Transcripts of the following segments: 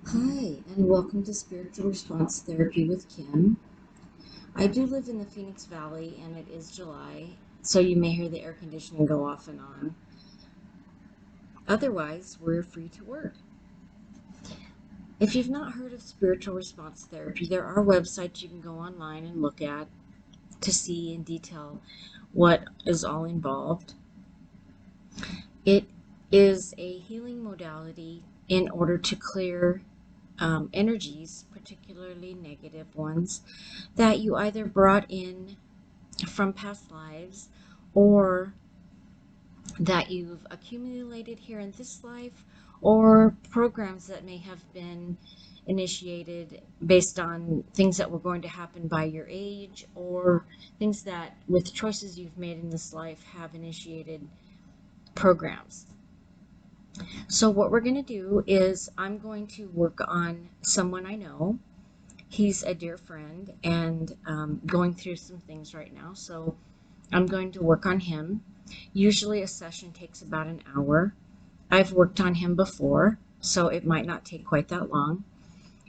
Hi, and welcome to Spiritual Response Therapy with Kim. I do live in the Phoenix Valley, and it is July, so you may hear the air conditioning go off and on. Otherwise, we're free to work. If you've not heard of Spiritual Response Therapy, there are websites you can go online and look at to see in detail what is all involved. It is a healing modality in order to clear energies, particularly negative ones, that you either brought in from past lives or that you've accumulated here in this life, or programs that may have been initiated based on things that were going to happen by your age, or things that with choices you've made in this life have initiated programs. So what we're going to do is I'm going to work on someone I know. He's a dear friend and going through some things right now, so I'm going to work on him. Usually a session takes about an hour. I've worked on him before, so it might not take quite that long.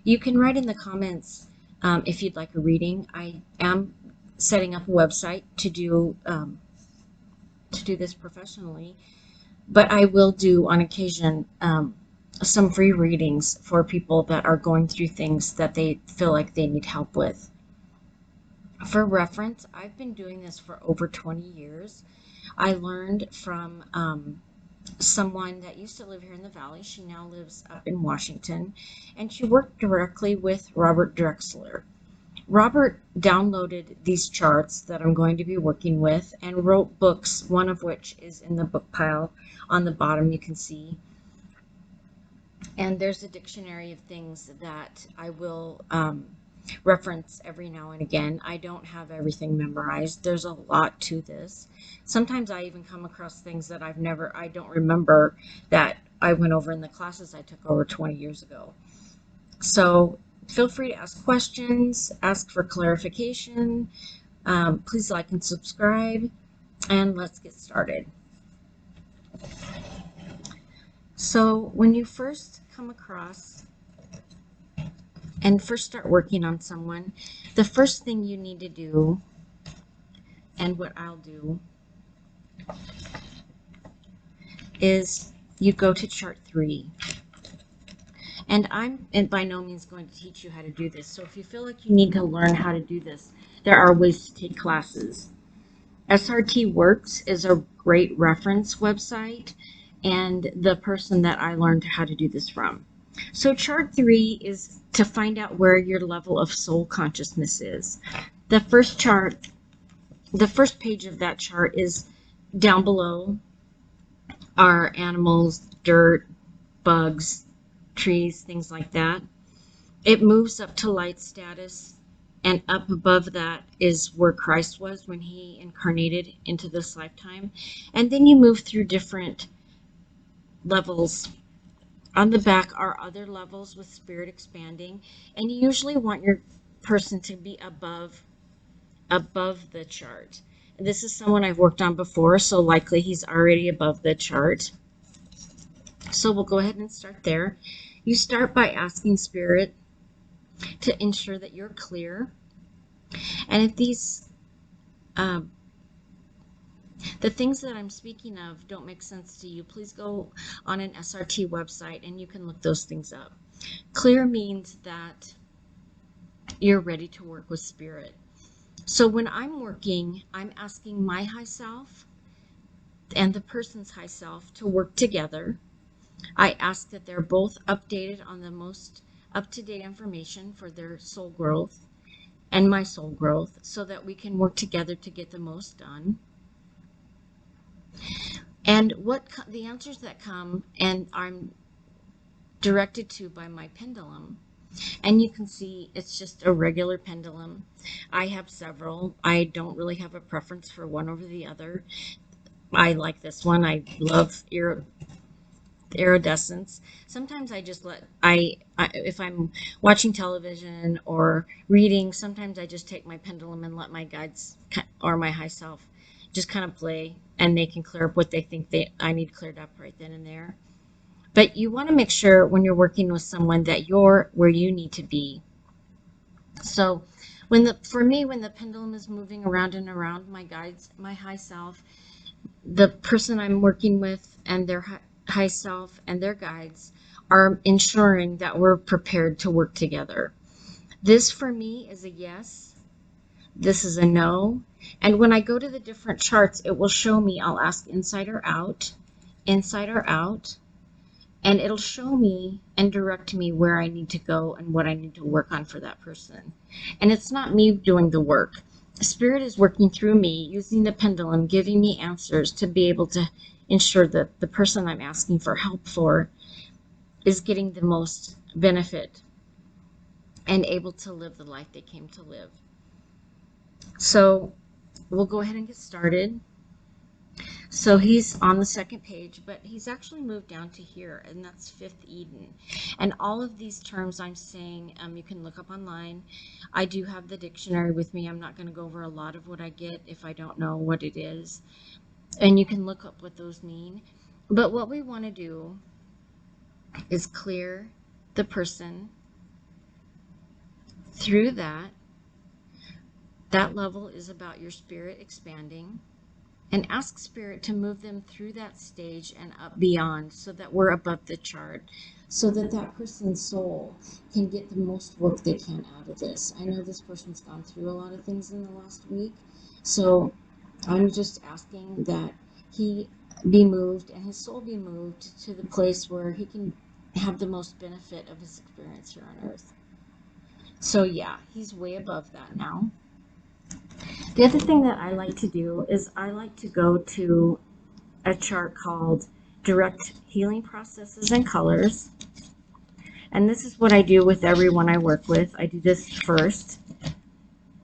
You can write in the comments if you'd like a reading. I am setting up a website to do this professionally, but I will do on occasion some free readings for people that are going through things that they feel like they need help with. For reference, I've been doing this for over 20 years. I learned from someone that used to live here in the Valley. She now lives up in Washington, and she worked directly with Robert Drexler. Robert downloaded these charts that I'm going to be working with and wrote books, one of which is in the book pile on the bottom, you can see. And there's a dictionary of things that I will reference every now and again. I don't have everything memorized. There's a lot to this. Sometimes I even come across things that I don't remember that I went over in the classes I took over 20 years ago. So feel free to ask questions, ask for clarification. Please like and subscribe, and let's get started. So when you first come across and first start working on someone, the first thing you need to do, and what I'll do, is you go to chart 3. And I'm by no means going to teach you how to do this. So if you feel like you need to learn how to do this, there are ways to take classes. SRT Works is a great reference website and the person that I learned how to do this from. So chart 3 is to find out where your level of soul consciousness is. The first page of that chart is down below are animals, dirt, bugs, trees, things like that. It moves up to light status, and up above that is where Christ was when he incarnated into this lifetime. And then you move through different levels. On the back are other levels with spirit expanding, and you usually want your person to be above the chart. This is someone I've worked on before, so likely he's already above the chart. So we'll go ahead and start there. You start by asking Spirit to ensure that you're clear. And if the things that I'm speaking of don't make sense to you, please go on an SRT website and you can look those things up. Clear means that you're ready to work with Spirit. So when I'm working, I'm asking my high self and the person's high self to work together. I ask that they're both updated on the most up-to-date information for their soul growth and my soul growth so that we can work together to get the most done. And the answers that come and I'm directed to by my pendulum, and you can see it's just a regular pendulum. I have several. I don't really have a preference for one over the other. I like this one. I love iridescence. Sometimes I just if I'm watching television or reading, sometimes I just take my pendulum and let my guides or my high self just kind of play, and they can clear up what they think I need cleared up right then and there. But you want to make sure when you're working with someone that you're where you need to be. So for me, when the pendulum is moving around and around, my guides, my high self, the person I'm working with and their high self and their guides are ensuring that we're prepared to work together. This for me is a yes. This is a no. And when I go to the different charts, it will show me, I'll ask inside or out, and it'll show me and direct me where I need to go and what I need to work on for that person. And it's not me doing the work. Spirit is working through me, using the pendulum, giving me answers to be able to ensure that the person I'm asking for help for is getting the most benefit and able to live the life they came to live. So we'll go ahead and get started. So he's on the second page, but he's actually moved down to here, and that's Fifth Eden. And all of these terms I'm saying, you can look up online. I do have the dictionary with me. I'm not going to go over a lot of what I get if I don't know what it is. And you can look up what those mean. But what we want to do is clear the person through that. That level is about your spirit expanding. And ask Spirit to move them through that stage and up beyond so that we're above the chart, so that that person's soul can get the most work they can out of this. I know this person's gone through a lot of things in the last week, so I'm just asking that he be moved and his soul be moved to the place where he can have the most benefit of his experience here on earth. So yeah, he's way above that now. The other thing that I like to do is I like to go to a chart called Direct Healing Processes and Colors. And this is what I do with everyone I work with. I do this first.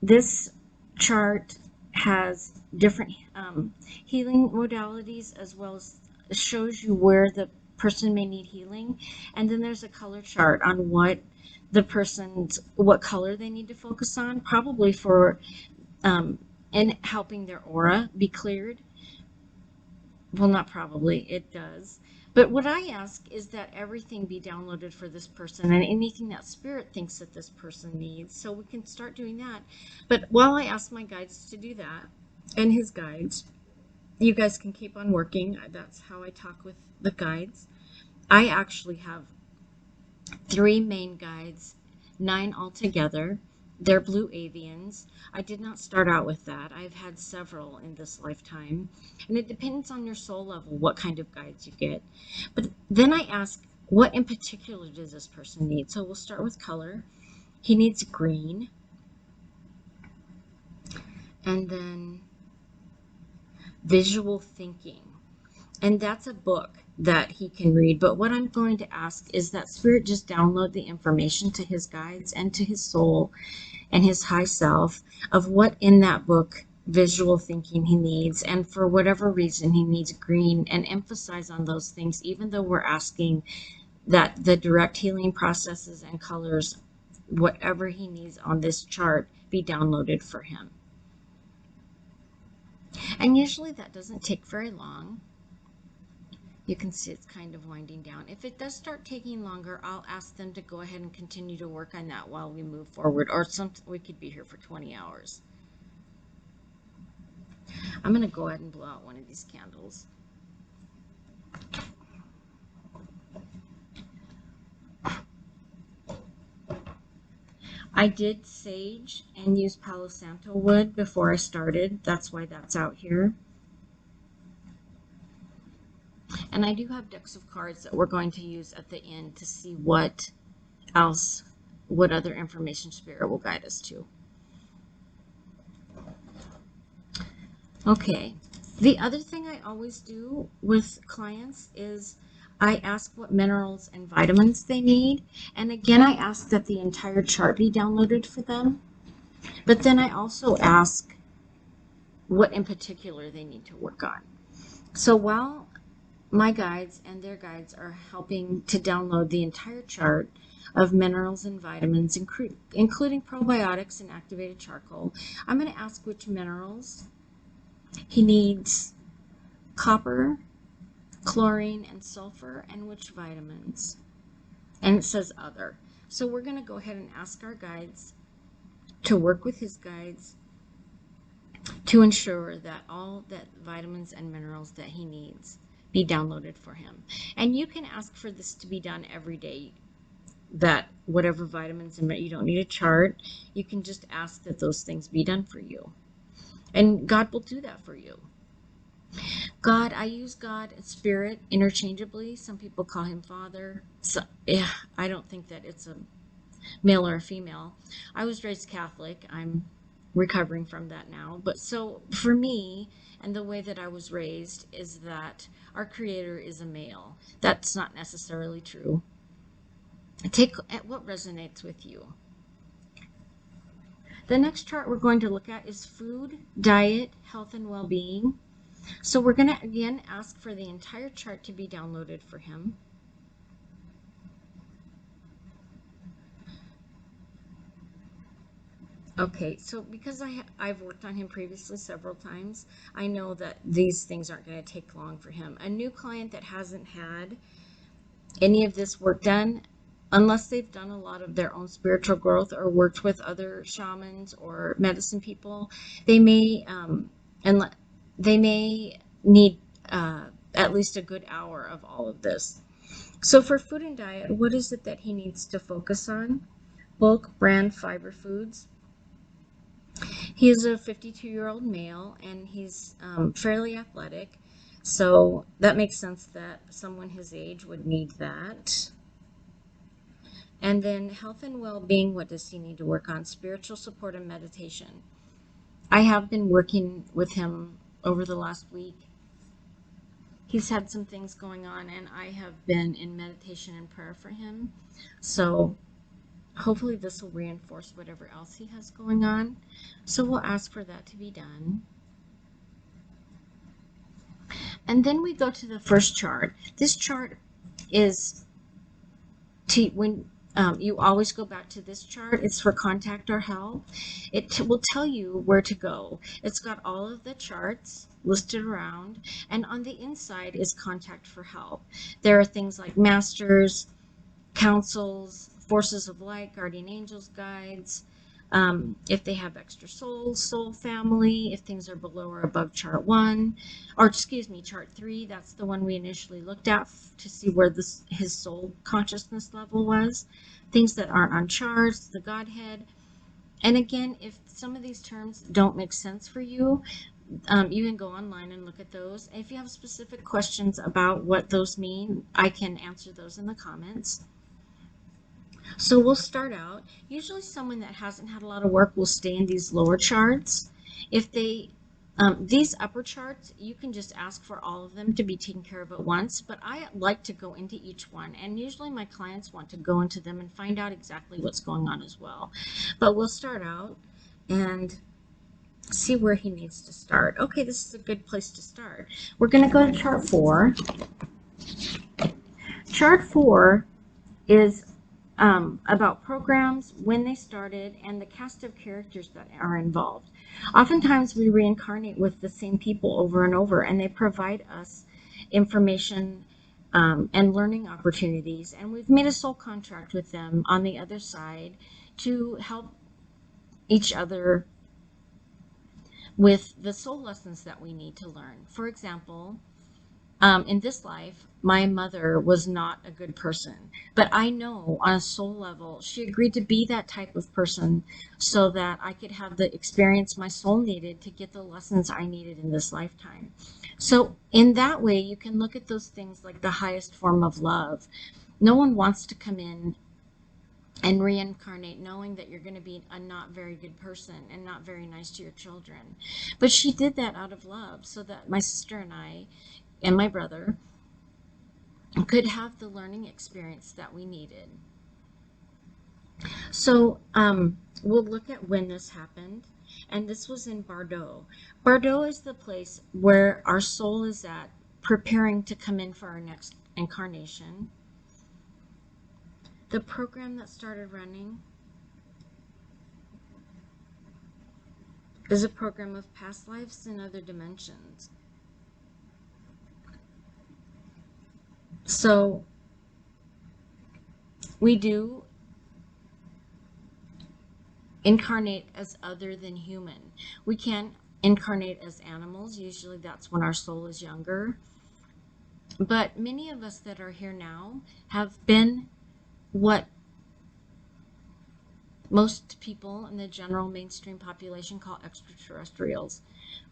This chart has different healing modalities, as well as shows you where the person may need healing. And then there's a color chart on what color they need to focus on, probably for and helping their aura be cleared. Well, not probably, it does. But what I ask is that everything be downloaded for this person and anything that Spirit thinks that this person needs, so we can start doing that. But while I ask my guides to do that, and his guides, you guys can keep on working. That's how I talk with the guides. I actually have 3 main guides, 9 altogether. They're blue avians. I did not start out with that. I've had several in this lifetime. And it depends on your soul level what kind of guides you get. But then I ask, what in particular does this person need? So we'll start with color. He needs green. And then visual thinking. And that's a book that he can read. But what I'm going to ask is that Spirit just download the information to his guides and to his soul and his high self of what in that book visual thinking he needs, and for whatever reason he needs green, and emphasize on those things, even though we're asking that the direct healing processes and colors, whatever he needs on this chart, be downloaded for him. And usually that doesn't take very long. You can see it's kind of winding down. If it does start taking longer, I'll ask them to go ahead and continue to work on that while we move forward, or we could be here for 20 hours. I'm going to go ahead and blow out one of these candles. I did sage and use Palo Santo wood before I started. That's why that's out here. And I do have decks of cards that we're going to use at the end to see what other information Spirit will guide us to. Okay, the other thing I always do with clients is I ask what minerals and vitamins they need. And again, I ask that the entire chart be downloaded for them. But then I also ask what in particular they need to work on. So while my guides and their guides are helping to download the entire chart of minerals and vitamins, including probiotics and activated charcoal, I'm going to ask which minerals he needs: copper, chlorine, and sulfur, and which vitamins. And it says other. So we're going to go ahead and ask our guides to work with his guides to ensure that all that vitamins and minerals that he needs be downloaded for him. And you can ask for this to be done every day, that whatever vitamins and you don't need a chart, you can just ask that those things be done for you. And God will do that for you. God, I use God and Spirit interchangeably. Some people call him Father. So, yeah, I don't think that it's a male or a female. I was raised Catholic. I'm recovering from that now. But so for me, and the way that I was raised is that our Creator is a male. That's not necessarily true. Take at what resonates with you. The next chart we're going to look at is food, diet, health, and well-being. So we're going to again ask for the entire chart to be downloaded for him. Okay, so because I've worked on him previously several times, I know that these things aren't going to take long for him. A new client that hasn't had any of this work done, unless they've done a lot of their own spiritual growth or worked with other shamans or medicine people, they may and they may need at least a good hour of all of this. So for food and diet, what is it that he needs to focus on? Bulk brand fiber foods. He is a 52-year-old male, and he's fairly athletic, so that makes sense that someone his age would need that. And then health and well-being, what does he need to work on? Spiritual support and meditation. I have been working with him over the last week. He's had some things going on, and I have been in meditation and prayer for him. So hopefully this will reinforce whatever else he has going on. So we'll ask for that to be done. And then we go to the first chart. This chart is when you always go back to this chart. It's for contact or help. It will tell you where to go. It's got all of the charts listed around, and on the inside is contact for help. There are things like masters, councils, forces of light, guardian angels, guides, if they have extra souls, soul family, if things are below or above chart 1, or excuse me, chart 3, that's the one we initially looked at to see where his soul consciousness level was, things that aren't on charts, the Godhead. And again, if some of these terms don't make sense for you, you can go online and look at those. If you have specific questions about what those mean, I can answer those in the comments. So we'll start out. Usually someone that hasn't had a lot of work will stay in these lower charts. If they, these upper charts, you can just ask for all of them to be taken care of at once, but I like to go into each one, and usually my clients want to go into them and find out exactly what's going on as well. But we'll start out and see where he needs to start. Okay, this is a good place to start. We're going to go to chart 4. Chart 4 is about programs, when they started, and the cast of characters that are involved. Oftentimes we reincarnate with the same people over and over, and they provide us information and learning opportunities, and we've made a soul contract with them on the other side to help each other with the soul lessons that we need to learn. For example, in this life, my mother was not a good person, but I know on a soul level, she agreed to be that type of person so that I could have the experience my soul needed to get the lessons I needed in this lifetime. So in that way, you can look at those things like the highest form of love. No one wants to come in and reincarnate knowing that you're going to be a not very good person and not very nice to your children. But she did that out of love so that my sister and I and my brother could have the learning experience that we needed. So we'll look at when this happened, and this was in Bordeaux. Bordeaux is the place where our soul is at, preparing to come in for our next incarnation. The program that started running is a program of past lives and other dimensions. So we do incarnate as other than human. We can incarnate as animals. Usually that's when our soul is younger. But many of us that are here now have been what most people in the general mainstream population call extraterrestrials.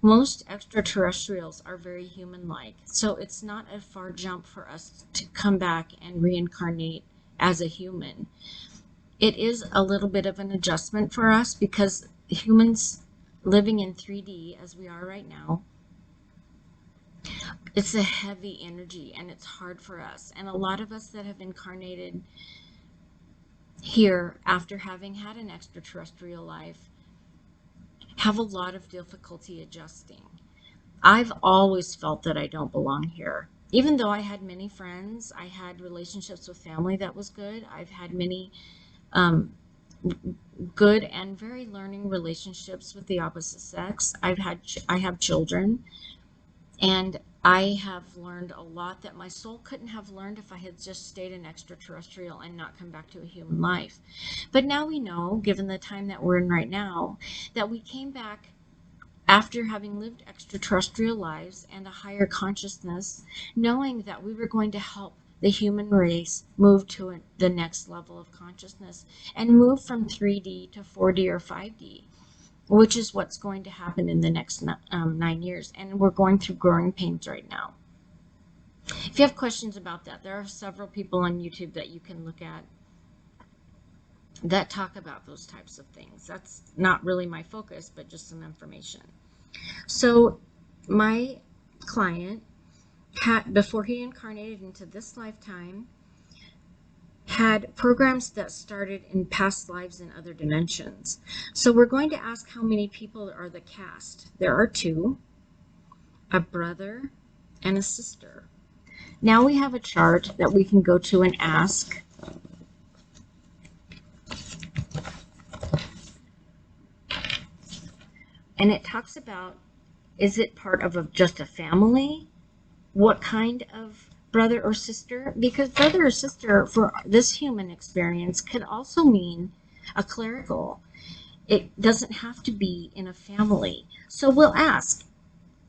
Most extraterrestrials are very human-like, so it's not a far jump for us to come back and reincarnate as a human. It is a little bit of an adjustment for us because humans living in 3D as we are right now, it's a heavy energy and it's hard for us. And a lot of us that have incarnated here after having had an extraterrestrial life have a lot of difficulty adjusting. I've always felt that I don't belong here. Even though I had many friends, I had relationships with family that was good. I've had many good and very learning relationships with the opposite sex. I have children, and I have learned a lot that my soul couldn't have learned if I had just stayed an extraterrestrial and not come back to a human life. But now we know, given the time that we're in right now, that we came back after having lived extraterrestrial lives and a higher consciousness, knowing that we were going to help the human race move to the next level of consciousness and move from 3D to 4D or 5D, which is what's going to happen in the next 9 years. And we're going through growing pains right now. If you have questions about that, there are several people on YouTube that you can look at that talk about those types of things. That's not really my focus, but just some information. So my client had, before he incarnated into this lifetime, had programs that started in past lives in other dimensions. So we're going to ask how many people are the cast. There are two, a brother and a sister. Now we have a chart that we can go to and ask. And it talks about, is it part of just a family? What kind of brother or sister? Because brother or sister for this human experience could also mean a clerical. It doesn't have to be in a family. So we'll ask.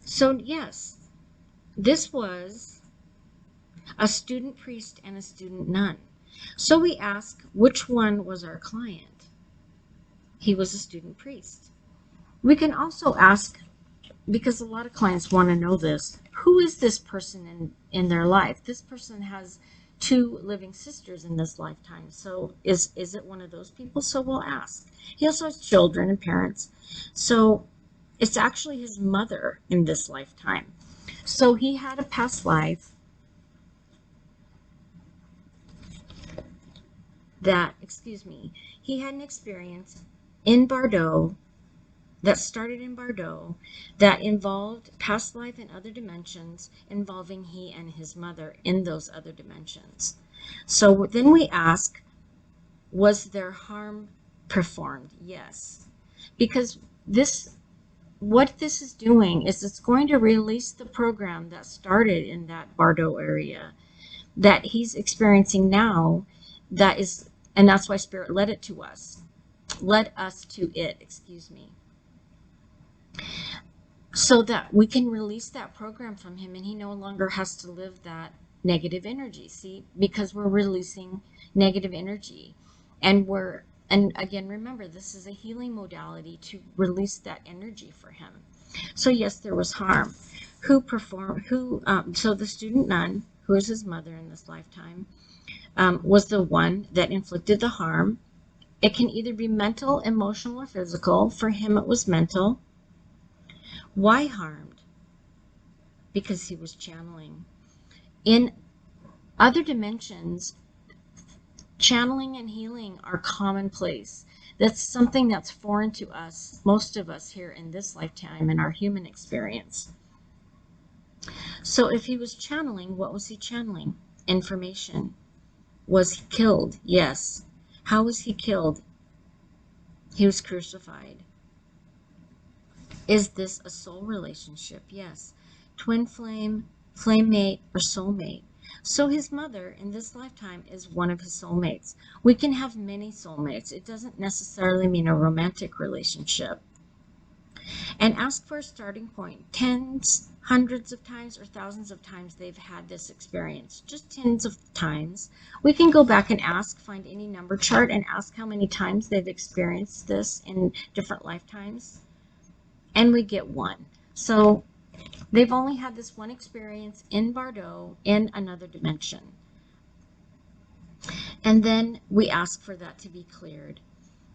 So yes, this was a student priest and a student nun. So we ask, which one was our client? He was a student priest. We can also ask, because a lot of clients want to know this, who is this person in their life? This person has 2 living sisters in this lifetime. So is it one of those people? So we'll ask. He also has children and parents. So it's actually his mother in this lifetime. So he had a past life that, he had an experience in Bordeaux that started in Bordeaux that involved past life in other dimensions involving he and his mother in those other dimensions. So then we ask, was there harm performed? Yes. Because what this is doing is it's going to release the program that started in that Bordeaux area that he's experiencing now, and that's why Spirit led us to it, so that we can release that program from him and he no longer has to live that negative energy. See, because we're releasing negative energy, and again, remember, this is a healing modality to release that energy for him. So yes, there was harm. So the student nun, who is his mother in this lifetime, was the one that inflicted the harm. It can either be mental, emotional, or physical. For him, it was mental. Why harmed? Because he was channeling. In other dimensions, channeling and healing are commonplace. That's something that's foreign to us, most of us here in this lifetime in our human experience. So if he was channeling, what was he channeling? Information. Was he killed? Yes. How was he killed? He was crucified. Is this a soul relationship? Yes. Twin flame, flame mate, or soulmate? So his mother in this lifetime is one of his soulmates. We can have many soulmates. It doesn't necessarily mean a romantic relationship. And ask for a starting point. Tens, hundreds of times, or thousands of times they've had this experience. Just tens of times. We can go back and ask, find any number chart and ask how many times they've experienced this in different lifetimes. And we get one. So they've only had this one experience in Bardo in another dimension. And then we ask for that to be cleared.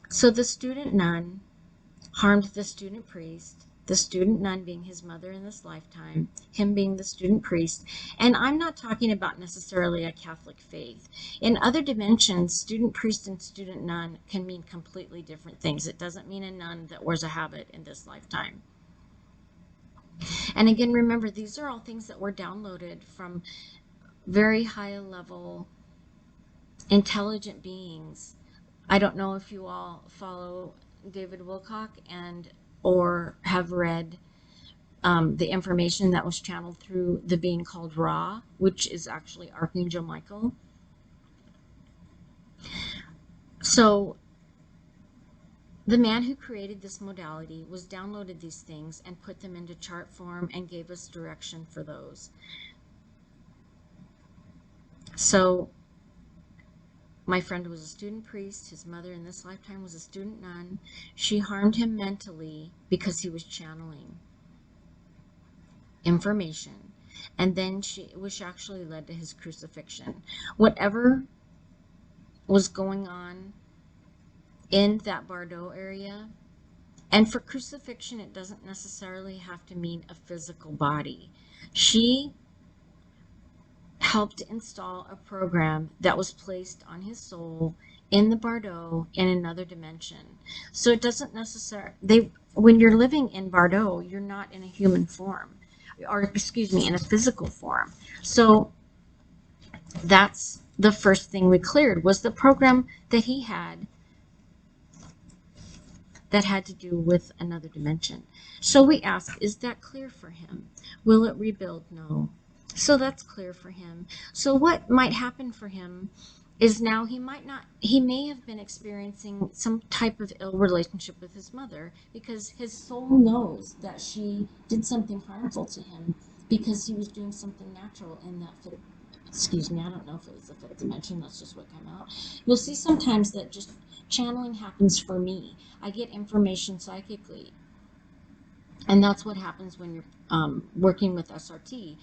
So the student nun harmed the student priest, the student nun being his mother in this lifetime, him being the student priest. And I'm not talking about necessarily a Catholic faith. In other dimensions, student priest and student nun can mean completely different things. It doesn't mean a nun that wears a habit in this lifetime. And again, remember, these are all things that were downloaded from very high level intelligent beings. I don't know if you all follow David Wilcock or have read the information that was channeled through the being called Ra, which is actually Archangel Michael. So the man who created this modality was downloaded these things and put them into chart form and gave us direction for those. So my friend was a student priest. His mother in this lifetime was a student nun. She harmed him mentally because he was channeling information. And then which actually led to his crucifixion. Whatever was going on in that Bardo area, and for crucifixion, it doesn't necessarily have to mean a physical body. She helped install a program that was placed on his soul in the Bardo in another dimension. So it doesn't necessarily, when you're living in Bardo, you're not in a human form, or excuse me, in a physical form. So that's the first thing we cleared, was the program that he had that had to do with another dimension. So we ask, is that clear for him? Will it rebuild? No. So that's clear for him. So what might happen for him is now he may have been experiencing some type of ill relationship with his mother because his soul knows that she did something harmful to him because he was doing something natural in that fifth, excuse me, I don't know if it was the fifth dimension, that's just what came out. You'll see sometimes that just channeling happens for me. I get information psychically. And that's what happens when you're working with SRT.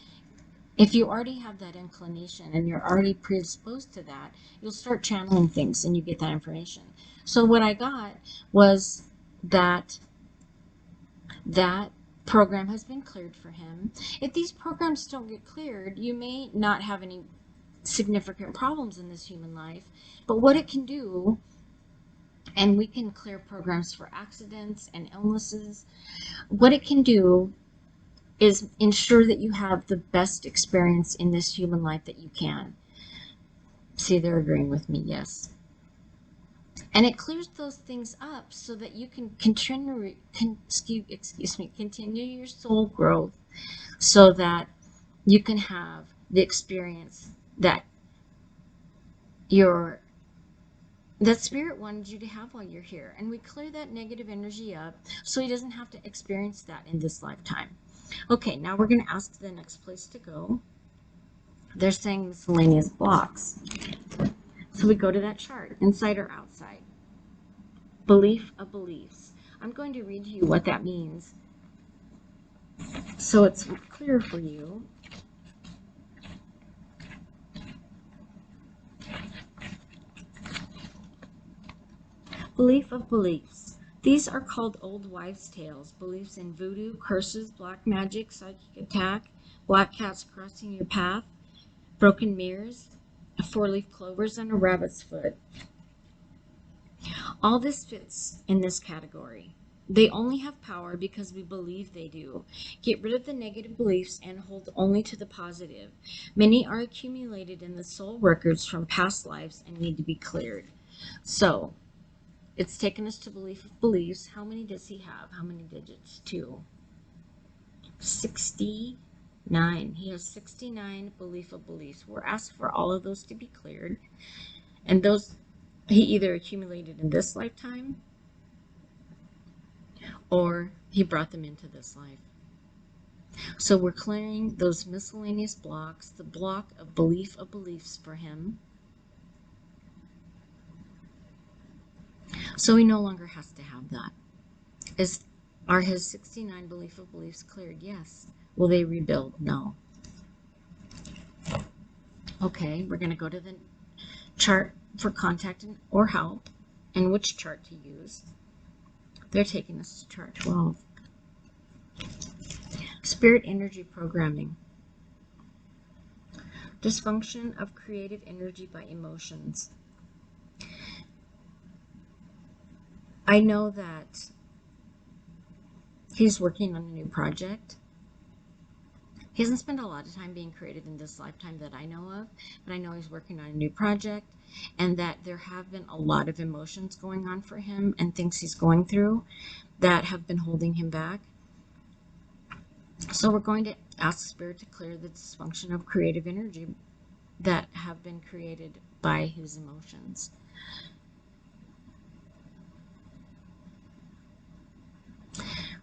If you already have that inclination and you're already predisposed to that, you'll start channeling things and you get that information. So what I got was that program has been cleared for him. If these programs don't get cleared, you may not have any significant problems in this human life, but what it can do, and we can clear programs for accidents and illnesses, what it can do is ensure that you have the best experience in this human life that you can. See, they're agreeing with me, yes. And it clears those things up so that you can continue your soul growth so that you can have the experience that Spirit wanted you to have while you're here. And we clear that negative energy up so he doesn't have to experience that in this lifetime. Okay, now we're going to ask the next place to go. They're saying miscellaneous blocks. So we go to that chart, inside or outside. Belief of beliefs. I'm going to read to you what that means so it's clear for you. Belief of beliefs. These are called old wives' tales, beliefs in voodoo, curses, black magic, psychic attack, black cats crossing your path, broken mirrors, four-leaf clovers, and a rabbit's foot. All this fits in this category. They only have power because we believe they do. Get rid of the negative beliefs and hold only to the positive. Many are accumulated in the soul records from past lives and need to be cleared. So, it's taken us to belief of beliefs. How many does he have? How many digits? 2. 60. 9. He has 69 belief of beliefs. We're asked for all of those to be cleared. And those he either accumulated in this lifetime or he brought them into this life. So we're clearing those miscellaneous blocks, the block of beliefs for him. So he no longer has to have that. Are his 69 belief of beliefs cleared? Yes. Will they rebuild? No. Okay, we're going to go to the chart for contact or help and which chart to use. They're taking us to chart 12. Spirit energy programming. Dysfunction of creative energy by emotions. I know that he's working on a new project. He hasn't spent a lot of time being creative in this lifetime that I know of, but I know he's working on a new project and that there have been a lot of emotions going on for him and things he's going through that have been holding him back. So we're going to ask Spirit to clear the dysfunction of creative energy that have been created by his emotions.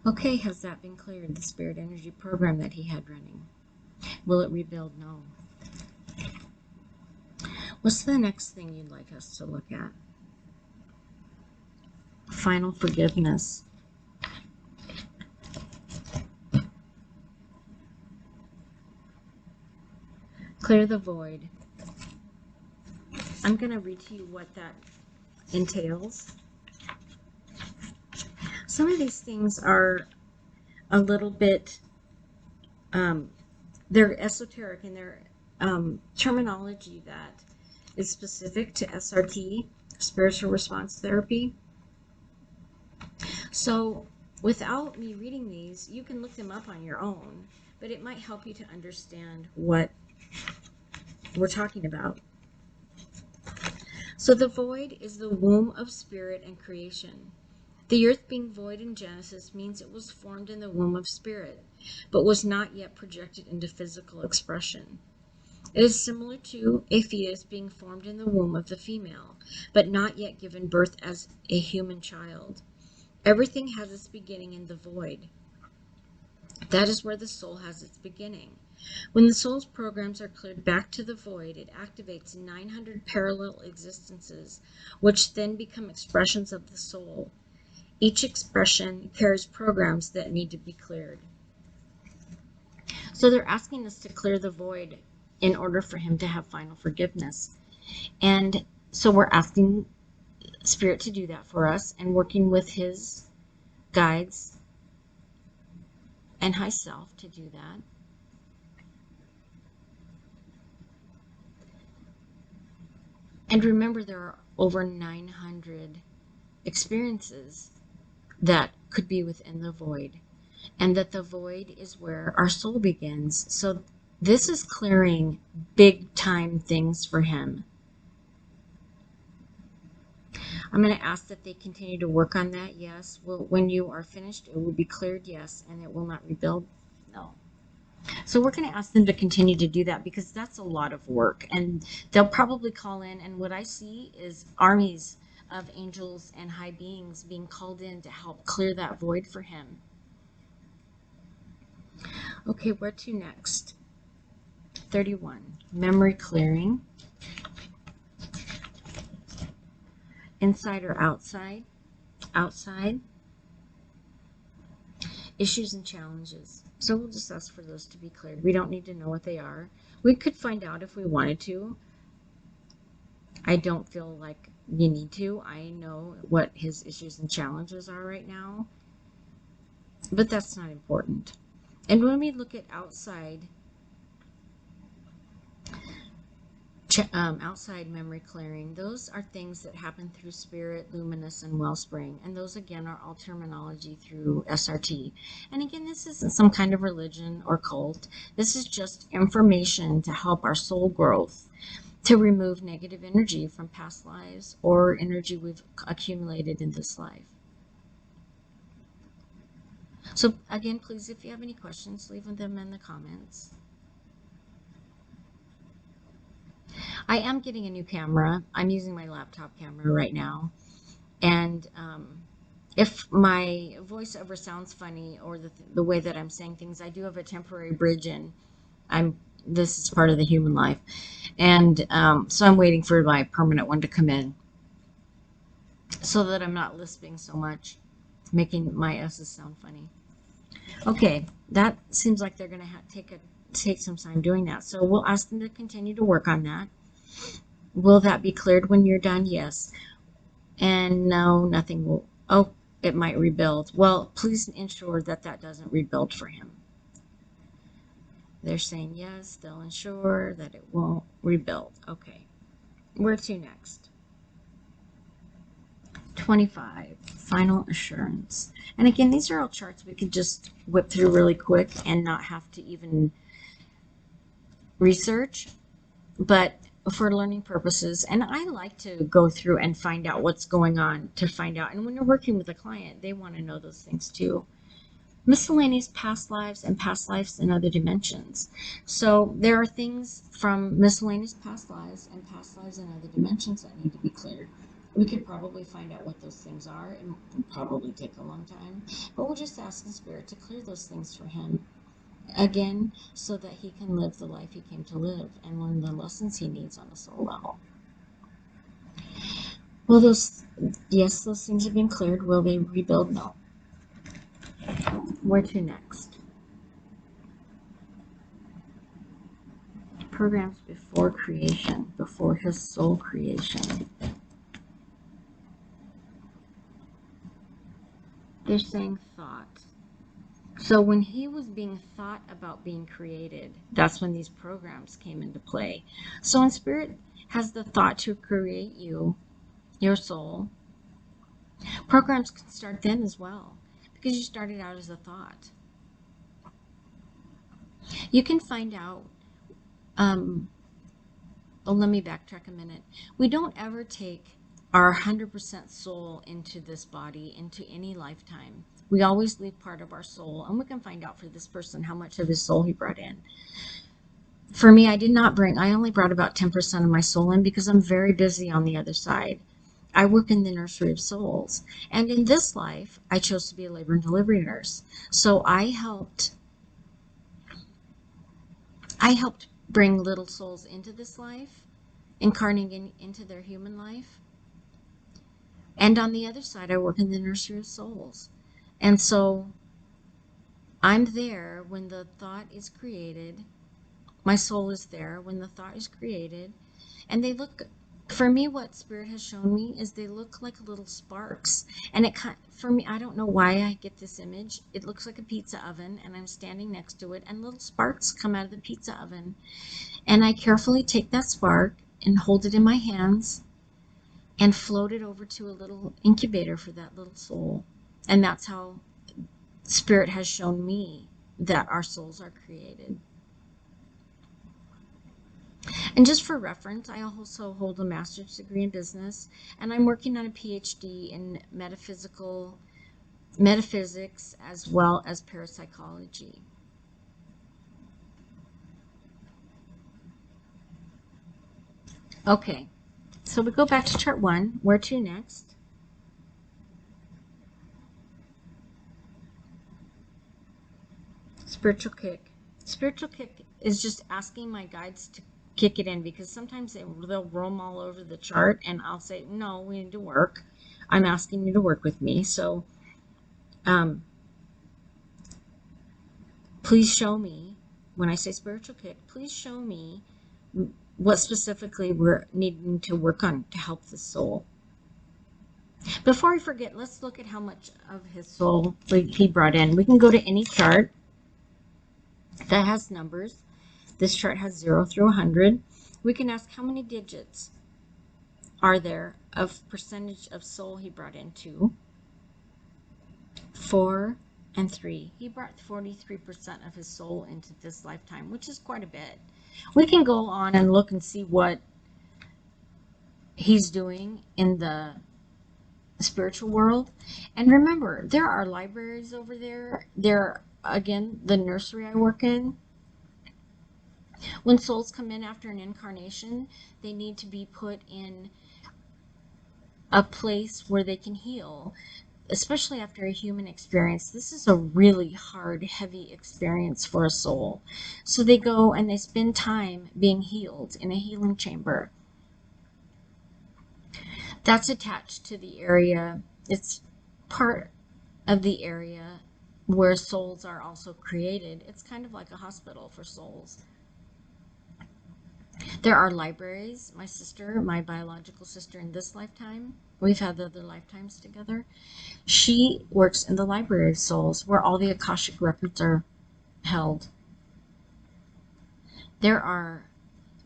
Okay, has that been cleared? The spirit energy program that he had running. Will it rebuild? No. What's the next thing you'd like us to look at? Final forgiveness. Clear the void. I'm going to read to you what that entails. Some of these things are a little bit, they're esoteric in their terminology that is specific to SRT, spiritual response therapy. So without me reading these, you can look them up on your own, but it might help you to understand what we're talking about. So the void is the womb of spirit and creation. The earth being void in Genesis means it was formed in the womb of spirit, but was not yet projected into physical expression. It is similar to a fetus being formed in the womb of the female, but not yet given birth as a human child. Everything has its beginning in the void. That is where the soul has its beginning. When the soul's programs are cleared back to the void, it activates 900 parallel existences, which then become expressions of the soul. Each expression carries programs that need to be cleared. So they're asking us to clear the void in order for him to have final forgiveness. And so we're asking Spirit to do that for us and working with his guides and high self to do that. And remember, there are over 900 experiences that could be within the void, and that the void is where our soul begins. So this is clearing big time things for him. I'm going to ask that they continue to work on that. Yes. When you are finished, it will be cleared. Yes. And it will not rebuild. No. So we're going to ask them to continue to do that because that's a lot of work, and they'll probably call in. And what I see is armies of angels and high beings being called in to help clear that void for him. Okay, where to next? 31, memory clearing. Inside or outside? Outside. Issues and challenges. So we'll just ask for those to be cleared. We don't need to know what they are. We could find out if we wanted to. I don't feel like you need to. I know what his issues and challenges are right now, but that's not important. And when we look at outside memory clearing, those are things that happen through spirit, luminous, and wellspring. And those, again, are all terminology through SRT. And again, this isn't some kind of religion or cult. This is just information to help our soul growth, to remove negative energy from past lives or energy we've accumulated in this life. So again, please, if you have any questions, leave them in the comments. I am getting a new camera. I'm using my laptop camera right now. And if my voiceover sounds funny or the way that I'm saying things, I do have a temporary bridge in. This is part of the human life. And so I'm waiting for my permanent one to come in so that I'm not lisping so much, making my S's sound funny. Okay, that seems like they're going to take some time doing that. So we'll ask them to continue to work on that. Will that be cleared when you're done? Yes. And no, nothing will. Oh, it might rebuild. Well, please ensure that that doesn't rebuild for him. They're saying yes, they'll ensure that it won't rebuild. Okay. Where to next? 25, final assurance. And again, these are all charts we could just whip through really quick and not have to even research, but for learning purposes. And I like to go through and find out what's going on to find out. And when you're working with a client, they want to know those things too. Miscellaneous past lives and past lives in other dimensions. So there are things from miscellaneous past lives and past lives in other dimensions that need to be cleared. We could probably find out what those things are. It will probably take a long time, but we'll just ask the Spirit to clear those things for him again, so that he can live the life he came to live and learn the lessons he needs on a soul level. Will those, yes, those things have been cleared. Will they rebuild? No. Where to next? Programs before creation, before his soul creation. They're saying thought. So when he was being thought about being created, that's when these programs came into play. So when Spirit has the thought to create you, your soul, programs can start then as well, because you started out as a thought. You can find out, let me backtrack a minute. We don't ever take our 100% soul into this body, into any lifetime. We always leave part of our soul, and we can find out for this person how much of his soul he brought in. For me, I only brought about 10% of my soul in because I'm very busy on the other side. I work in the nursery of souls. And in this life, I chose to be a labor and delivery nurse. So I helped bring little souls into this life, incarnating into their human life. And on the other side, I work in the nursery of souls. And so I'm there when the thought is created. My soul is there when the thought is created. And they look, for me, what Spirit has shown me is they look like little sparks. And for me, I don't know why I get this image. It looks like a pizza oven, and I'm standing next to it, and little sparks come out of the pizza oven. And I carefully take that spark and hold it in my hands and float it over to a little incubator for that little soul. And that's how Spirit has shown me that our souls are created. And just for reference, I also hold a master's degree in business, and I'm working on a PhD in metaphysics as well as parapsychology. Okay, so we go back to chart 1. Where to next? Spiritual kick. Spiritual kick is just asking my guides to kick it in, because sometimes they'll roam all over the chart, and I'll say, no, we need to work. I'm asking you to work with me. So please show me, when I say spiritual kick, please show me what specifically we're needing to work on to help the soul. Before I forget, let's look at how much of his soul he brought in. We can go to any chart that has numbers. This chart has 0 through 100. We can ask how many digits are there of percentage of soul he brought in. 2, 4, and 3. He brought 43% of his soul into this lifetime, which is quite a bit. We can go on and look and see what he's doing in the spiritual world. And remember, there are libraries over there. There, again, the nursery I work in. When souls come in after an incarnation, they need to be put in a place where they can heal, especially after a human experience. This is a really hard, heavy experience for a soul. So they go and they spend time being healed in a healing chamber. That's attached to the area. It's part of the area where souls are also created. It's kind of like a hospital for souls. There are libraries. My sister, my biological sister in this lifetime, we've had the other lifetimes together. She works in the library of souls where all the Akashic records are held. There are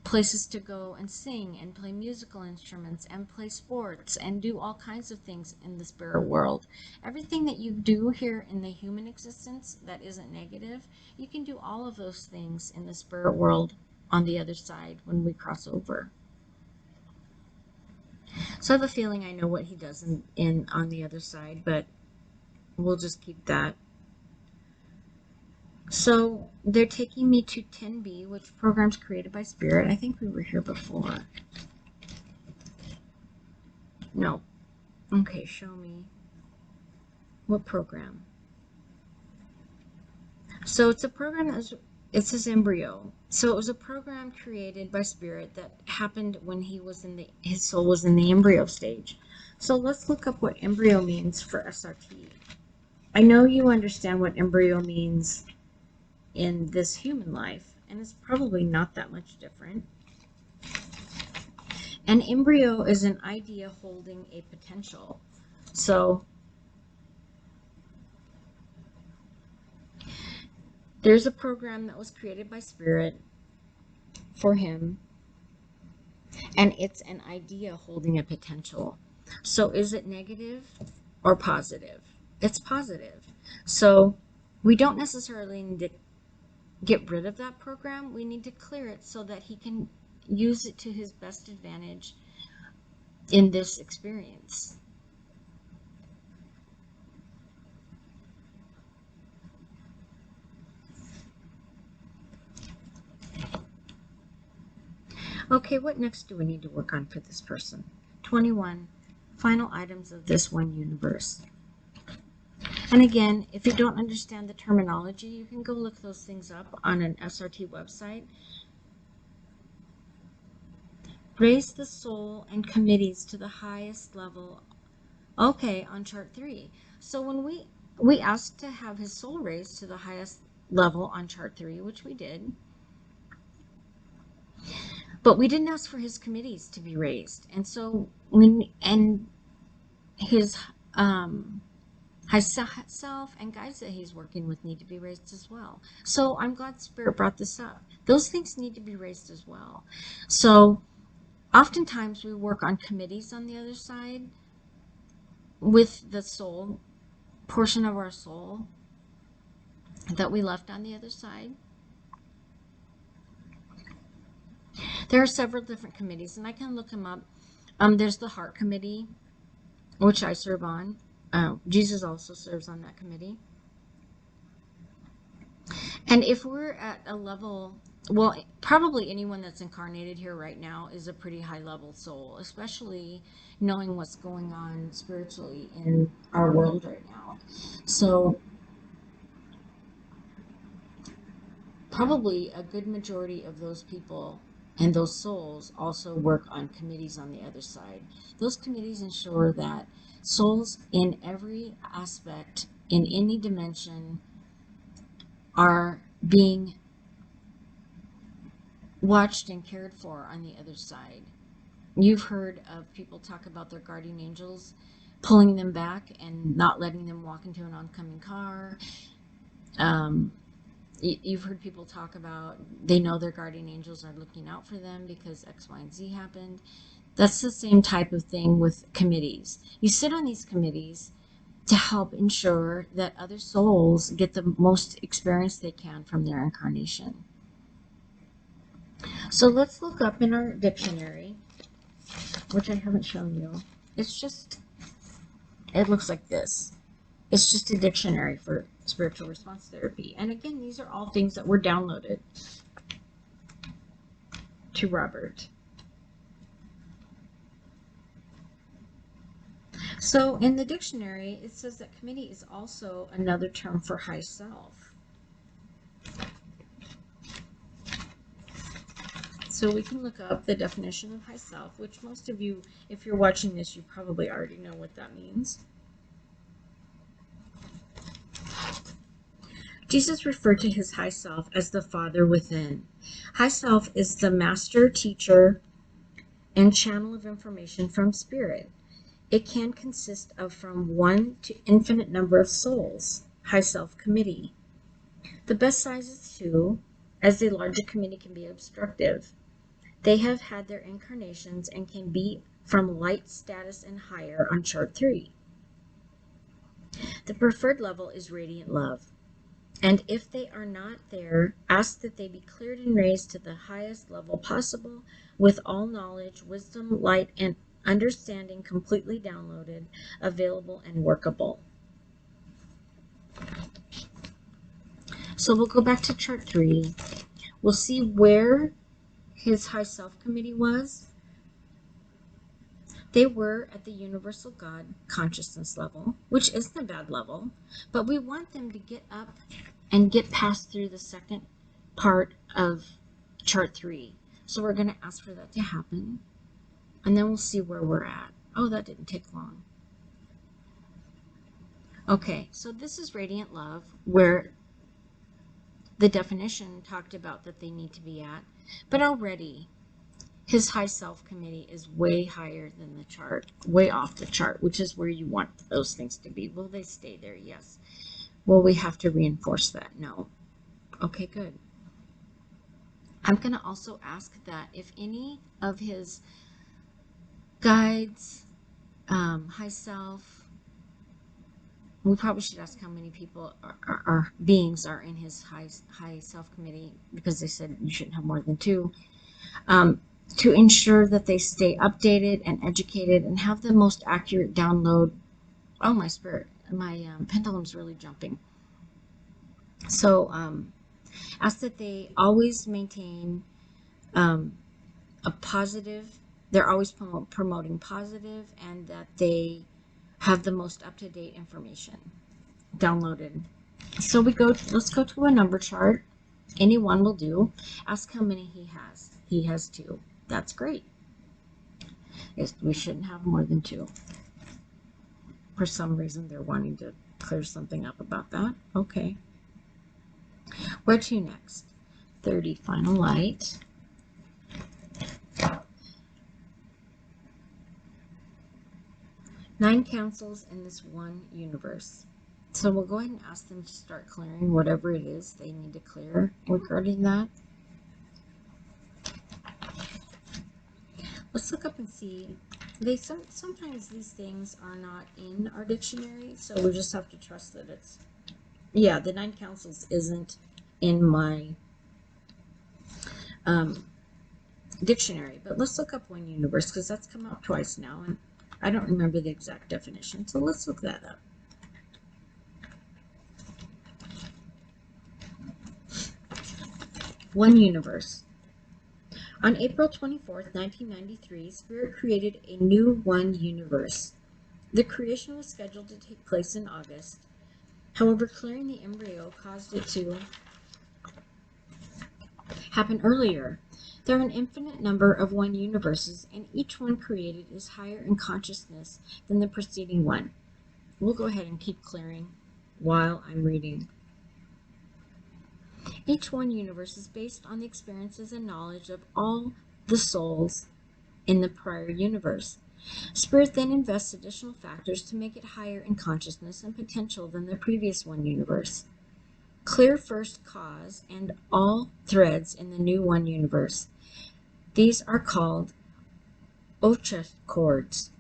places to go and sing and play musical instruments and play sports and do all kinds of things in the spirit world. Everything that you do here in the human existence that isn't negative, you can do all of those things in the spirit world on the other side when we cross over. So I have a feeling I know what he does in on the other side, but we'll just keep that. So they're taking me to 10B, which programs created by Spirit. I think we were here before. No. Okay, show me. What program? So it's a program that it says embryo. So it was a program created by Spirit that happened when his soul was in the embryo stage. So let's look up what embryo means for SRT. I know you understand what embryo means in this human life, and it's probably not that much different. An embryo is an idea holding a potential. So there's a program that was created by Spirit for him, and it's an idea holding a potential. So is it negative or positive? It's positive. So we don't necessarily need to get rid of that program. We need to clear it so that he can use it to his best advantage in this experience. Okay, what next do we need to work on for this person? 21, final items of this one universe. And again, if you don't understand the terminology, you can go look those things up on an SRT website. Raise the soul and committees to the highest level. Okay, on chart 3. So when we asked to have his soul raised to the highest level on chart 3, which we did, but we didn't ask for his committees to be raised. And so his self and guides that he's working with need to be raised as well. So I'm glad Spirit brought this up. Those things need to be raised as well. So oftentimes we work on committees on the other side with the soul, portion of our soul that we left on the other side. There are several different committees, and I can look them up. There's the Heart Committee, which I serve on. Jesus also serves on that committee. And if we're at a level, well, probably anyone that's incarnated here right now is a pretty high level soul, especially knowing what's going on spiritually in our world right now. So probably a good majority of those people and those souls also work on committees on the other side. Those committees ensure that souls in every aspect, in any dimension, are being watched and cared for on the other side. You've heard of people talk about their guardian angels pulling them back and not letting them walk into an oncoming car. You've heard people talk about they know their guardian angels are looking out for them because X, Y, and Z happened. That's the same type of thing with committees. You sit on these committees to help ensure that other souls get the most experience they can from their incarnation. So let's look up in our dictionary, which I haven't shown you. It's just It looks like this. It's just a dictionary for spiritual response therapy. And again, these are all things that were downloaded to Robert. So in the dictionary, it says that committee is also another term for high self. So we can look up the definition of high self, which most of you, if you're watching this, you probably already know what that means. Jesus referred to his high self as the Father within. High self is the master, teacher, and channel of information from spirit. It can consist of from one to infinite number of souls. High self committee. The best size is 2, as the larger committee can be obstructive. They have had their incarnations and can be from light status and higher on chart 3. The preferred level is radiant love. And if they are not there, ask that they be cleared and raised to the highest level possible with all knowledge, wisdom, light, and understanding completely downloaded, available, and workable. So we'll go back to chart 3. We'll see where his high self committee was. They were at the universal God consciousness level, which isn't a bad level, but we want them to get up and get past through the second part of chart 3. So we're going to ask for that to happen, and then we'll see where we're at. Oh, that didn't take long. Okay, so this is radiant love, where the definition talked about that they need to be at, but already his high self committee is way higher than the chart, way off the chart, which is where you want those things to be. Will they stay there? Yes. Will we have to reinforce that? No. Okay, good. I'm going to also ask that if any of his guides, high self, we probably should ask how many people are beings are in his high self committee, because they said you shouldn't have more than 2, to ensure that they stay updated and educated and have the most accurate download. Oh, my spirit, my pendulum's really jumping. So ask that they always maintain a positive, they're always promoting positive, and that they have the most up-to-date information downloaded. So let's go to a number chart. Any one will do. Ask how many he has. He has 2. That's great. We shouldn't have more than 2. For some reason, they're wanting to clear something up about that. Okay. Where to next? 30, final light. Nine councils in this one universe. So we'll go ahead and ask them to start clearing whatever it is they need to clear regarding that. Let's look up and see. Sometimes these things are not in our dictionary, so we just have to trust that it's, yeah, the 9 councils isn't in my dictionary, but let's look up one universe, because that's come out twice now, and I don't remember the exact definition, so let's look that up. One universe. On April 24th, 1993, Spirit created a new one universe. The creation was scheduled to take place in August. However, clearing the embryo caused it to happen earlier. There are an infinite number of one universes, and each one created is higher in consciousness than the preceding one. We'll go ahead and keep clearing while I'm reading. Each one universe is based on the experiences and knowledge of all the souls in the prior universe. Spirit then invests additional factors to make it higher in consciousness and potential than the previous one universe. Clear first cause and all threads in the new one universe. These are called Ocha chords.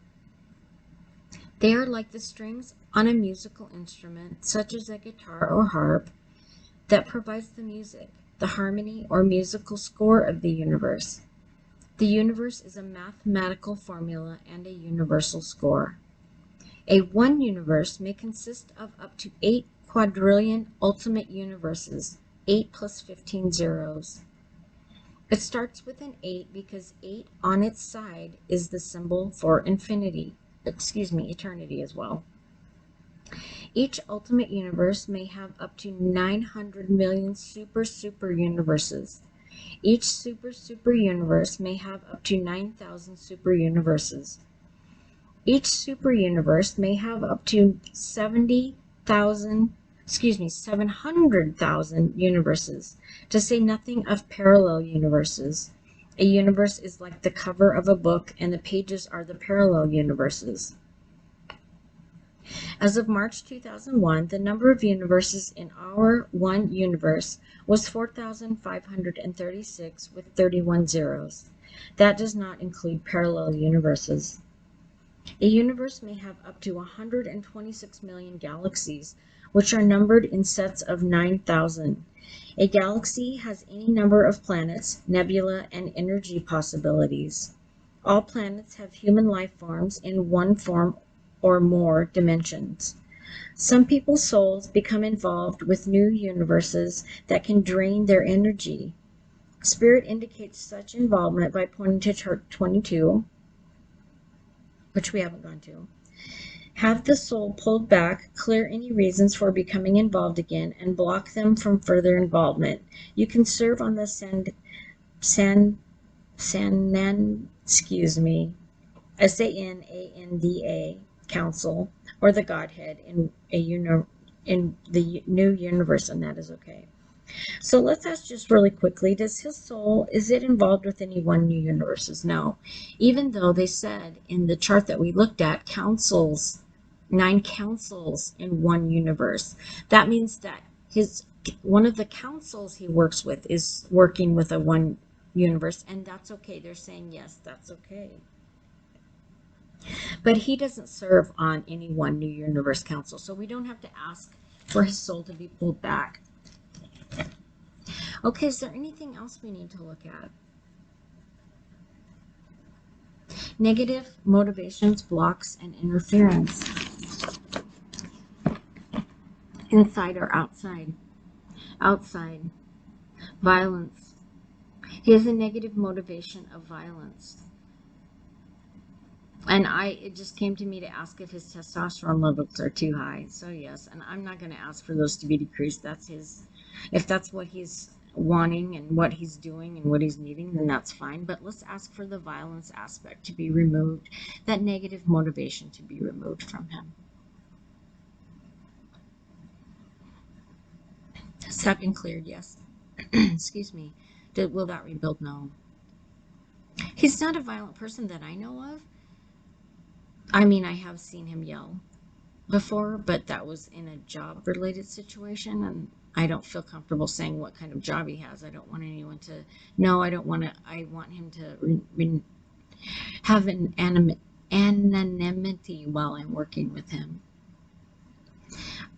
They are like the strings on a musical instrument, such as a guitar or harp, that provides the music, the harmony or musical score of the universe. The universe is a mathematical formula and a universal score. A one universe may consist of up to 8 quadrillion ultimate universes, 8 plus 15 zeros. It starts with an 8 because 8 on its side is the symbol for infinity, eternity as well. Each ultimate universe may have up to 900 million super universes. Each super universe may have up to 9,000 super universes. Each super universe may have up to 700,000 universes, to say nothing of parallel universes. A universe is like the cover of a book, and the pages are the parallel universes. As of March 2001, the number of universes in our one universe was 4,536 with 31 zeros. That does not include parallel universes. A universe may have up to 126 million galaxies, which are numbered in sets of 9,000. A galaxy has any number of planets, nebula, and energy possibilities. All planets have human life forms in one form or more dimensions. Some people's souls become involved with new universes that can drain their energy. Spirit indicates such involvement by pointing to chart 22, which we haven't gone to. Have the soul pulled back, clear any reasons for becoming involved again, and block them from further involvement. You can serve on the SANDA Council, or the Godhead in the new universe, and that is okay. So let's ask just really quickly, does his soul, is it involved with any one new universes? No. Even though they said in the chart that we looked at, councils, 9 councils in one universe. That means that one of the councils he works with is working with a one universe, and that's okay. They're saying, yes, that's okay. But he doesn't serve on any one new universe council, so we don't have to ask for his soul to be pulled back. Okay, is there anything else we need to look at? Negative motivations, blocks, and interference. Inside or outside? Outside. Violence. He has a negative motivation of violence. And it just came to me to ask if his testosterone levels are too high. So yes, and I'm not going to ask for those to be decreased. That's his, if that's what he's wanting and what he's doing and what he's needing, then that's fine. But let's ask for the violence aspect to be removed, that negative motivation to be removed from him. Has that been cleared? Yes. Excuse me. Will that rebuild? No. He's not a violent person that I know of. I mean, I have seen him yell before, but that was in a job-related situation, and I don't feel comfortable saying what kind of job he has. I don't want anyone to know. I want him to have an anonymity while I'm working with him.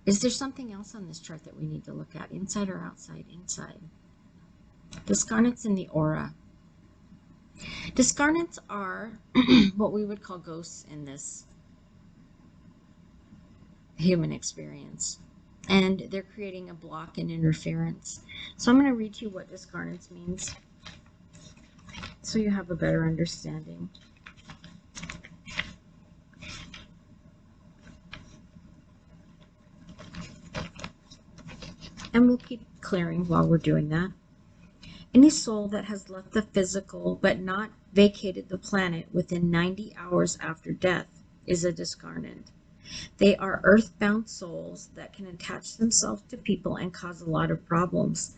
Is there something else on this chart that we need to look at? Inside or outside? Inside. Discarnates in the aura. Discarnates are what we would call ghosts in this human experience, and they're creating a block and interference. So I'm going to read you what discarnates means so you have a better understanding. And we'll keep clearing while we're doing that. Any soul that has left the physical but not vacated the planet within 90 hours after death is a discarnate. They are earthbound souls that can attach themselves to people and cause a lot of problems.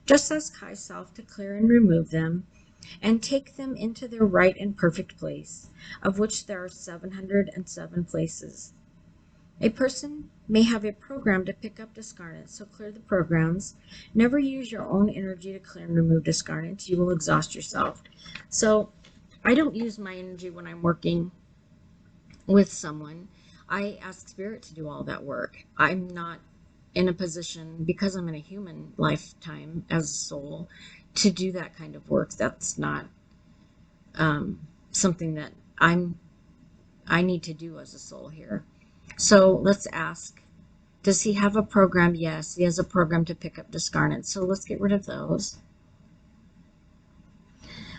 Just ask High Self to clear and remove them and take them into their right and perfect place, of which there are 707 places. A person may have a program to pick up discarnates, so clear the programs. Never use your own energy to clear and remove discarnates. You will exhaust yourself. So I don't use my energy when I'm working with someone. I ask Spirit to do all that work. I'm not in a position, because I'm in a human lifetime as a soul, to do that kind of work. That's not something that I need to do as a soul here. So let's ask, does he have a program? Yes, he has a program to pick up discarnates. So let's get rid of those.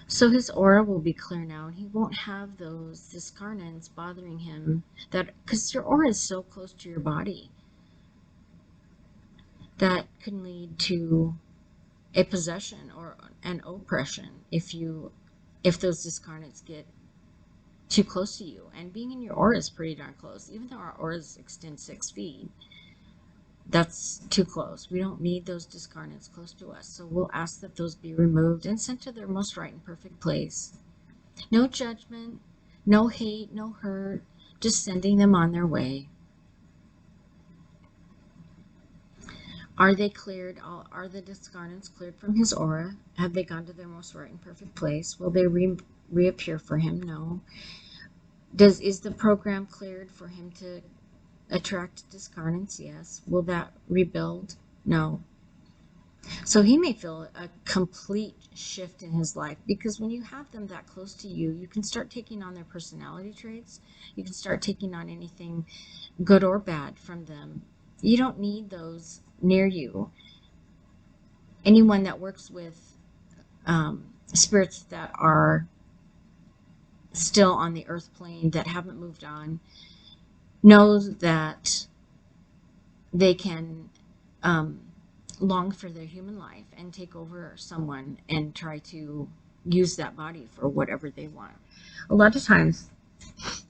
So his aura will be clear now, and he won't have those discarnates bothering him. That because your aura is so close to your body, that can lead to a possession or an oppression if those discarnates get too close to you. And being in your aura is pretty darn close. Even though our auras extend 6 feet, that's too close. We don't need those discarnates close to us. So we'll ask that those be removed and sent to their most right and perfect place. No judgment, no hate, no hurt, just sending them on their way. Are they cleared? Are the discarnates cleared from his aura? Have they gone to their most right and perfect place? Will they reappear for him? No. Is the program cleared for him to attract discarnates? Yes. Will that rebuild? No. So he may feel a complete shift in his life, because when you have them that close to you, you can start taking on their personality traits. You can start taking on anything good or bad from them. You don't need those near you. Anyone that works with spirits that are still on the earth plane, that haven't moved on, knows that they can long for their human life and take over someone and try to use that body for whatever they want. A lot of times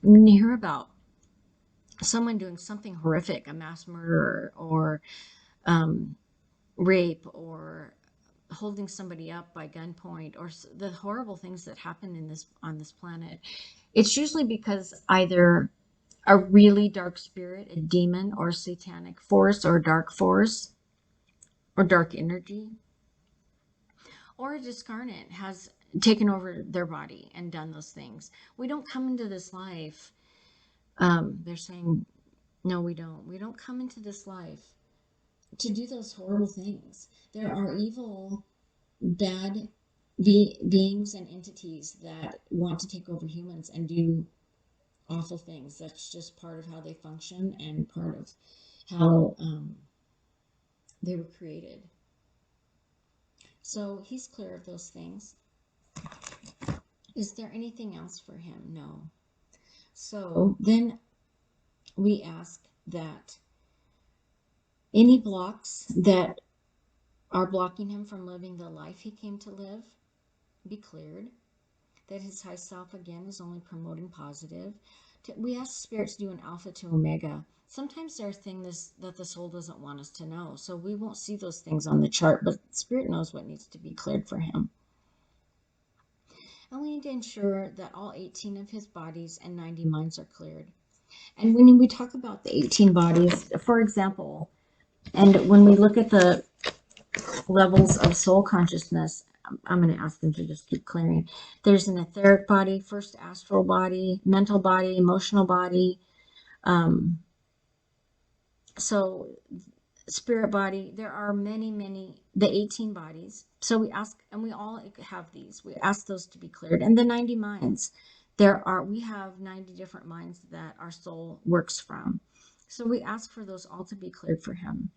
when you hear about someone doing something horrific, a mass murderer or rape or holding somebody up by gunpoint, or the horrible things that happen on this planet, it's usually because either a really dark spirit, a demon or satanic force or dark force or dark energy, or a discarnate has taken over their body and done those things. We don't come into this life, they're saying, no, we don't. We don't come into this life to do those horrible things. There are evil, bad beings and entities that want to take over humans and do awful things. That's just part of how they function and part of how they were created. So he's clear of those things. Is there anything else for him? No. So then we ask that any blocks that are blocking him from living the life he came to live be cleared. That his high self, again, is only promoting positive. We ask Spirit to do an alpha to omega. Sometimes there are things that the soul doesn't want us to know, so we won't see those things on the chart, but Spirit knows what needs to be cleared for him. And we need to ensure that all 18 of his bodies and 90 minds are cleared. And when we talk about the 18 bodies, for example, and when we look at the levels of soul consciousness, I'm going to ask them to just keep clearing. There's an etheric body, first astral body, mental body, emotional body. So spirit body, there are many, the 18 bodies. So we ask, and we all have these. We ask those to be cleared. And the 90 minds, we have 90 different minds that our soul works from. So we ask for those all to be cleared for him.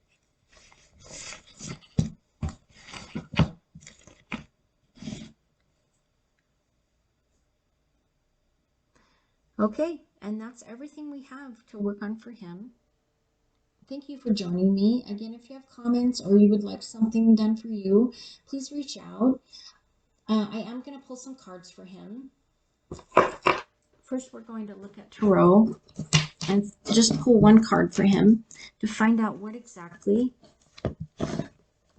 Okay, and that's everything we have to work on for him. Thank you for joining me. Again, if you have comments or you would like something done for you, please reach out. I am going to pull some cards for him. First, we're going to look at Tarot and just pull one card for him to find out what exactly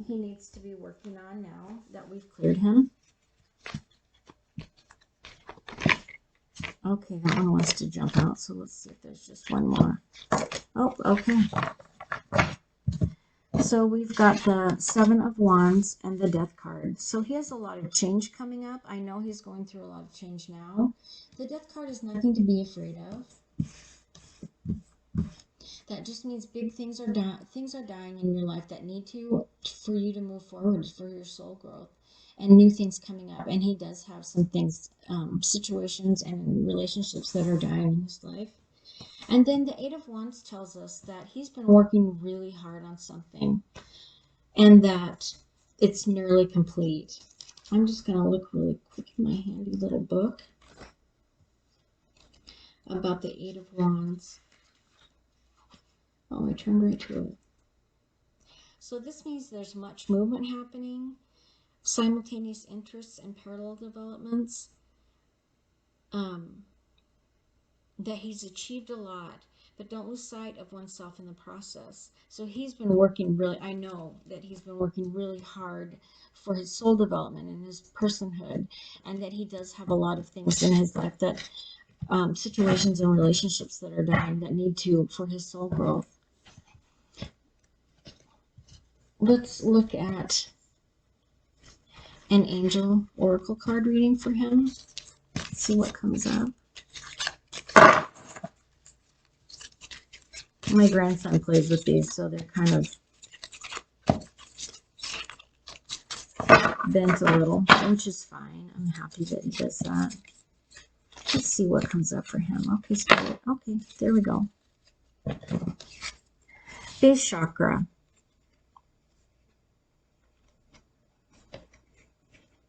he needs to be working on now that we've cleared him. Okay, that one wants to jump out, so let's see if there's just one more. Oh, okay. So we've got the Seven of Wands and the Death card. So he has a lot of change coming up. I know he's going through a lot of change now. The Death card is nothing to be afraid of. That just means big things are dying in your life that need to, for you to move forward, for your soul growth, and new things coming up. And he does have some things, situations and relationships that are dying in his life. And then the Eight of Wands tells us that he's been working really hard on something and that it's nearly complete. I'm just going to look really quick in my handy little book about the Eight of Wands. Oh, I turned right to it. So this means there's much movement happening, simultaneous interests and parallel developments, that he's achieved a lot, but don't lose sight of oneself in the process. So he's been working really, I know that he's been working really hard for his soul development and his personhood, and that he does have a lot of things in his life that, situations and relationships that are dying that need to, for his soul growth. Let's look at an angel oracle card reading for him. Let's see what comes up. My grandson plays with these, so they're kind of bent a little, which is fine. I'm happy that he does that. Let's see what comes up for him. Okay, Spirit. Okay, there we go. Base chakra.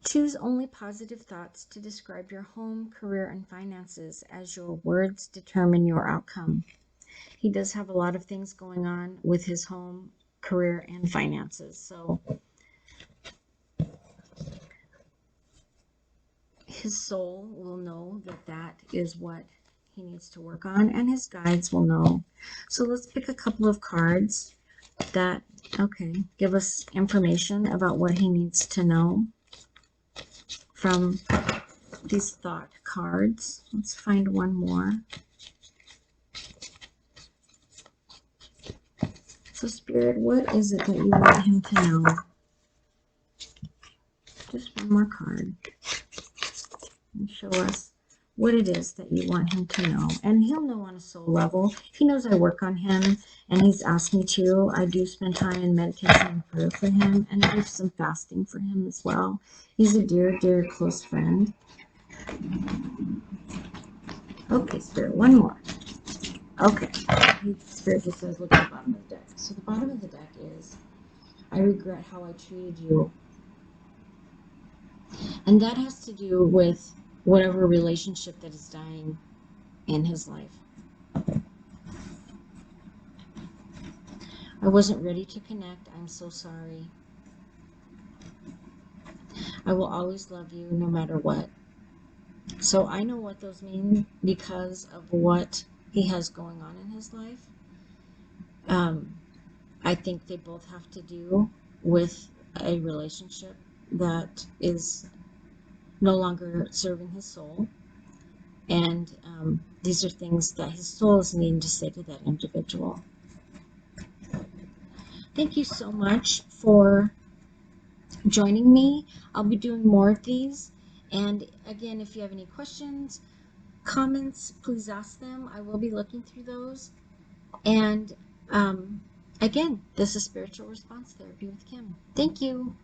Choose only positive thoughts to describe your home, career, and finances, as your words determine your outcome. He does have a lot of things going on with his home, career, and finances. So his soul will know that that is what he needs to work on, and his guides will know. So let's pick a couple of cards that, okay, give us information about what he needs to know from these thought cards. Let's find one more. So Spirit, what is it that you want him to know? Just one more card. And show us what it is that you want him to know. And he'll know on a soul level. He knows I work on him, and he's asked me to. I do spend time in meditation and prayer for him, and I do some fasting for him as well. He's a dear, dear close friend. Okay, Spirit, one more. Okay. Spirit just says, look at the bottom of the deck. So the bottom of the deck is, I regret how I treated you. And that has to do with whatever relationship that is dying in his life. I wasn't ready to connect. I'm so sorry. I will always love you no matter what. So I know what those mean because of what he has going on in his life. I think they both have to do with a relationship that is no longer serving his soul. And these are things that his soul is needing to say to that individual. Thank you so much for joining me. I'll be doing more of these. And again, if you have any questions, comments, please ask them. I will be looking through those. And again, this is Spiritual Response Therapy with Kim. Thank you.